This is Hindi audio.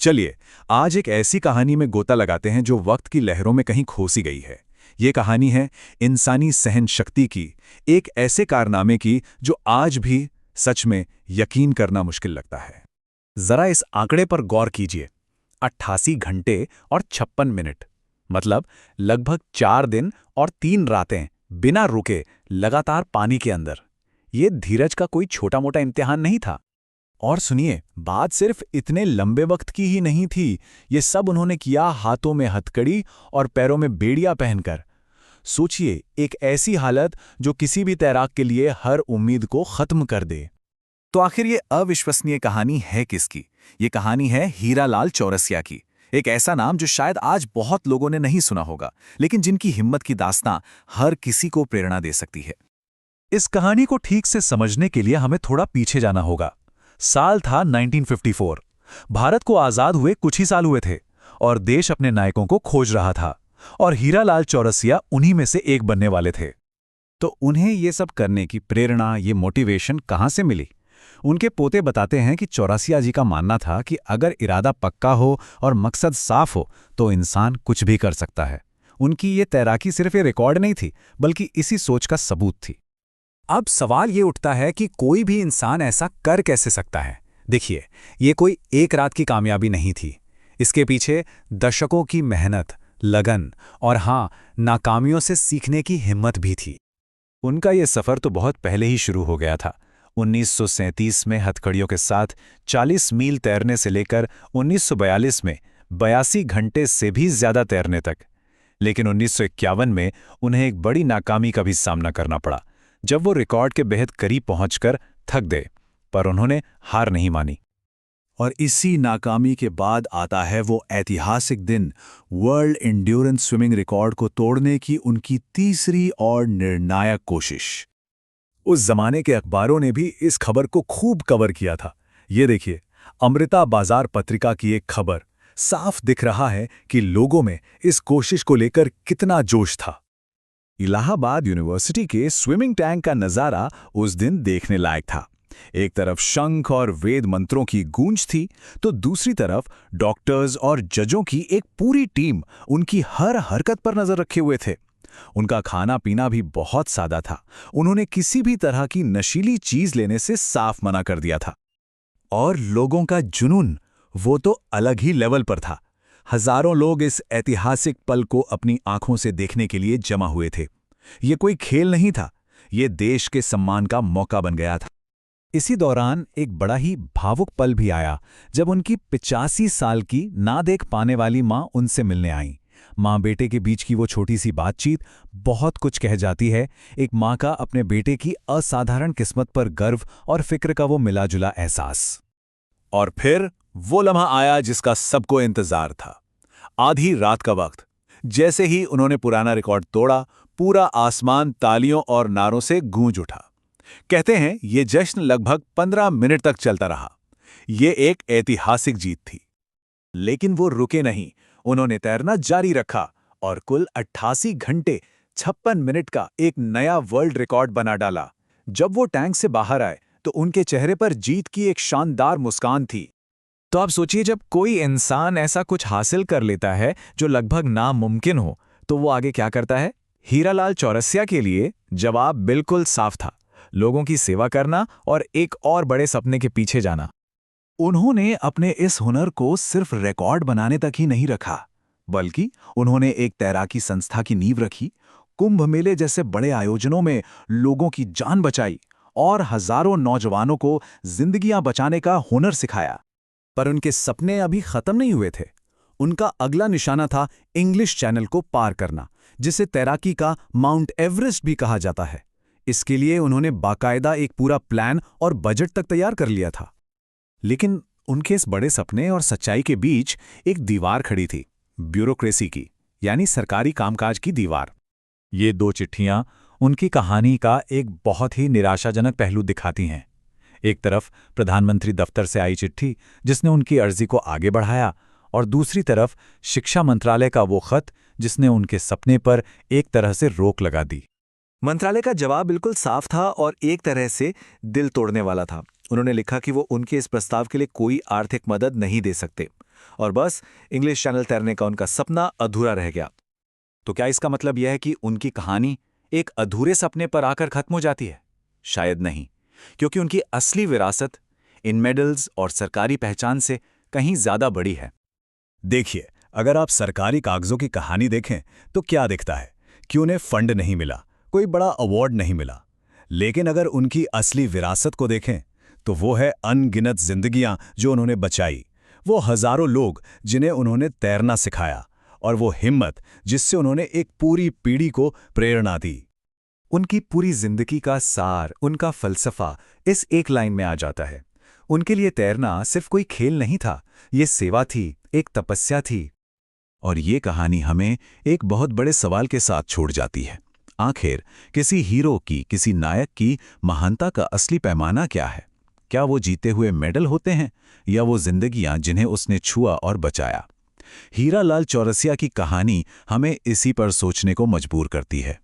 चलिए, आज एक ऐसी कहानी में गोता लगाते हैं जो वक्त की लहरों में कहीं खोसी गई है। ये कहानी है इंसानी सहन शक्ति की, एक ऐसे कारनामे की जो आज भी सच में यकीन करना मुश्किल लगता है। जरा इस आंकड़े पर गौर कीजिए, 88 घंटे और 56 मिनट, मतलब लगभग 4 दिन और 3 रातें बिना रुके लगातार पानी के अंदर। ये धीरज का कोई छोटा मोटा इम्तिहान नहीं था। और सुनिए, बात सिर्फ इतने लंबे वक्त की ही नहीं थी। ये सब उन्होंने किया हाथों में हथकड़ी और पैरों में बेड़ियां पहनकर। सोचिए, एक ऐसी हालत जो किसी भी तैराक के लिए हर उम्मीद को खत्म कर दे। तो आखिर ये अविश्वसनीय कहानी है किसकी? ये कहानी है हीरालाल चौरसिया की। एक ऐसा नाम जो शायद आज बहुत लोगों ने नहीं सुना होगा, लेकिन जिनकी हिम्मत की दास्तां हर किसी को प्रेरणा दे सकती है। इस कहानी को ठीक से समझने के लिए हमें थोड़ा पीछे जाना होगा। साल था 1954। भारत को आजाद हुए कुछ ही साल हुए थे और देश अपने नायकों को खोज रहा था, और हीरालाल चौरसिया उन्हीं में से एक बनने वाले थे। तो उन्हें ये सब करने की प्रेरणा, ये मोटिवेशन कहाँ से मिली? उनके पोते बताते हैं कि चौरसिया जी का मानना था कि अगर इरादा पक्का हो और मकसद साफ हो तो इंसान कुछ भी कर सकता है। उनकी ये तैराकी सिर्फ ये रिकॉर्ड नहीं थी, बल्कि इसी सोच का सबूत थी। अब सवाल ये उठता है कि कोई भी इंसान ऐसा कर कैसे सकता है? देखिए, ये कोई एक रात की कामयाबी नहीं थी। इसके पीछे दशकों की मेहनत, लगन और हाँ, नाकामियों से सीखने की हिम्मत भी थी। उनका ये सफ़र तो बहुत पहले ही शुरू हो गया था। 1937 में हथकड़ियों के साथ 40 मील तैरने से लेकर 1942 में 82 घंटे से भी ज़्यादा तैरने तक। लेकिन 1951 में उन्हें एक बड़ी नाकामी का भी सामना करना पड़ा, जब वो रिकॉर्ड के बेहद करीब पहुंचकर थक गए। पर उन्होंने हार नहीं मानी। और इसी नाकामी के बाद आता है वो ऐतिहासिक दिन, वर्ल्ड एंड्योरेंस स्विमिंग रिकॉर्ड को तोड़ने की उनकी तीसरी और निर्णायक कोशिश। उस जमाने के अखबारों ने भी इस खबर को खूब कवर किया था। ये देखिए, अमृता बाजार पत्रिका की एक खबर। साफ दिख रहा है कि लोगों में इस कोशिश को लेकर कितना जोश था। इलाहाबाद यूनिवर्सिटी के स्विमिंग टैंक का नज़ारा उस दिन देखने लायक था। एक तरफ शंख और वेद मंत्रों की गूंज थी, तो दूसरी तरफ डॉक्टर्स और जजों की एक पूरी टीम उनकी हर हरकत पर नजर रखे हुए थे। उनका खाना पीना भी बहुत सादा था। उन्होंने किसी भी तरह की नशीली चीज लेने से साफ मना कर दिया था। और लोगों का जुनून, वो तो अलग ही लेवल पर था। हजारों लोग इस ऐतिहासिक पल को अपनी आंखों से देखने के लिए जमा हुए थे। ये कोई खेल नहीं था, ये देश के सम्मान का मौका बन गया था। इसी दौरान एक बड़ा ही भावुक पल भी आया, जब उनकी 85 साल की ना देख पाने वाली मां उनसे मिलने आई। मां बेटे के बीच की वो छोटी सी बातचीत बहुत कुछ कह जाती है। एक मां का अपने बेटे की असाधारण किस्मत पर गर्व और फिक्र का वो मिला जुला एहसास। और फिर वो लम्हा आया जिसका सबको इंतजार था। आधी रात का वक्त, जैसे ही उन्होंने पुराना रिकॉर्ड तोड़ा, पूरा आसमान तालियों और नारों से गूंज उठा। कहते हैं ये जश्न लगभग 15 मिनट तक चलता रहा। ये एक ऐतिहासिक जीत थी। लेकिन वो रुके नहीं, उन्होंने तैरना जारी रखा और कुल 88 घंटे 56 मिनट का एक नया वर्ल्ड रिकॉर्ड बना डाला। जब वो टैंक से बाहर आए तो उनके चेहरे पर जीत की एक शानदार मुस्कान थी। तो आप सोचिए, जब कोई इंसान ऐसा कुछ हासिल कर लेता है जो लगभग नामुमकिन हो, तो वो आगे क्या करता है? हीरालाल चौरसिया के लिए जवाब बिल्कुल साफ था, लोगों की सेवा करना और एक और बड़े सपने के पीछे जाना। उन्होंने अपने इस हुनर को सिर्फ रिकॉर्ड बनाने तक ही नहीं रखा, बल्कि उन्होंने एक तैराकी संस्था की नींव रखी, कुंभ मेले जैसे बड़े आयोजनों में लोगों की जान बचाई और हजारों नौजवानों को जिंदगियां बचाने का हुनर सिखाया। पर उनके सपने अभी खत्म नहीं हुए थे। उनका अगला निशाना था इंग्लिश चैनल को पार करना, जिसे तैराकी का माउंट एवरेस्ट भी कहा जाता है। इसके लिए उन्होंने बाकायदा एक पूरा प्लान और बजट तक तैयार कर लिया था। लेकिन उनके इस बड़े सपने और सच्चाई के बीच एक दीवार खड़ी थी, ब्यूरोक्रेसी की, यानी सरकारी कामकाज की दीवार। ये 2 चिट्ठियां उनकी कहानी का एक बहुत ही निराशाजनक पहलू दिखाती हैं। एक तरफ प्रधानमंत्री दफ्तर से आई चिट्ठी जिसने उनकी अर्जी को आगे बढ़ाया, और दूसरी तरफ शिक्षा मंत्रालय का वो खत जिसने उनके सपने पर एक तरह से रोक लगा दी। मंत्रालय का जवाब बिल्कुल साफ था और एक तरह से दिल तोड़ने वाला था। उन्होंने लिखा कि वो उनके इस प्रस्ताव के लिए कोई आर्थिक मदद नहीं दे सकते। और बस इंग्लिश चैनल तैरने का उनका सपना अधूरा रह गया। तो क्या इसका मतलब यह है कि उनकी कहानी एक अधूरे सपने पर आकर खत्म हो जाती है? शायद नहीं, क्योंकि उनकी असली विरासत इन मेडल्स और सरकारी पहचान से कहीं ज्यादा बड़ी है। देखिए, अगर आप सरकारी कागजों की कहानी देखें तो क्या दिखता है कि उन्हें फंड नहीं मिला, कोई बड़ा अवार्ड नहीं मिला। लेकिन अगर उनकी असली विरासत को देखें तो वो है अनगिनत जिंदगियां जो उन्होंने बचाई, वो हजारों लोग जिन्हें उन्होंने तैरना सिखाया, और वो हिम्मत जिससे उन्होंने एक पूरी पीढ़ी को प्रेरणा दी। उनकी पूरी जिंदगी का सार, उनका फलसफा इस एक लाइन में आ जाता है। उनके लिए तैरना सिर्फ कोई खेल नहीं था, ये सेवा थी, एक तपस्या थी। और ये कहानी हमें एक बहुत बड़े सवाल के साथ छोड़ जाती है। आखिर किसी हीरो की, किसी नायक की महानता का असली पैमाना क्या है? क्या वो जीते हुए मेडल होते हैं, या वो जिंदगियां जिन्हें उसने छुआ और बचाया? हीरा लाल चौरसिया की कहानी हमें इसी पर सोचने को मजबूर करती है।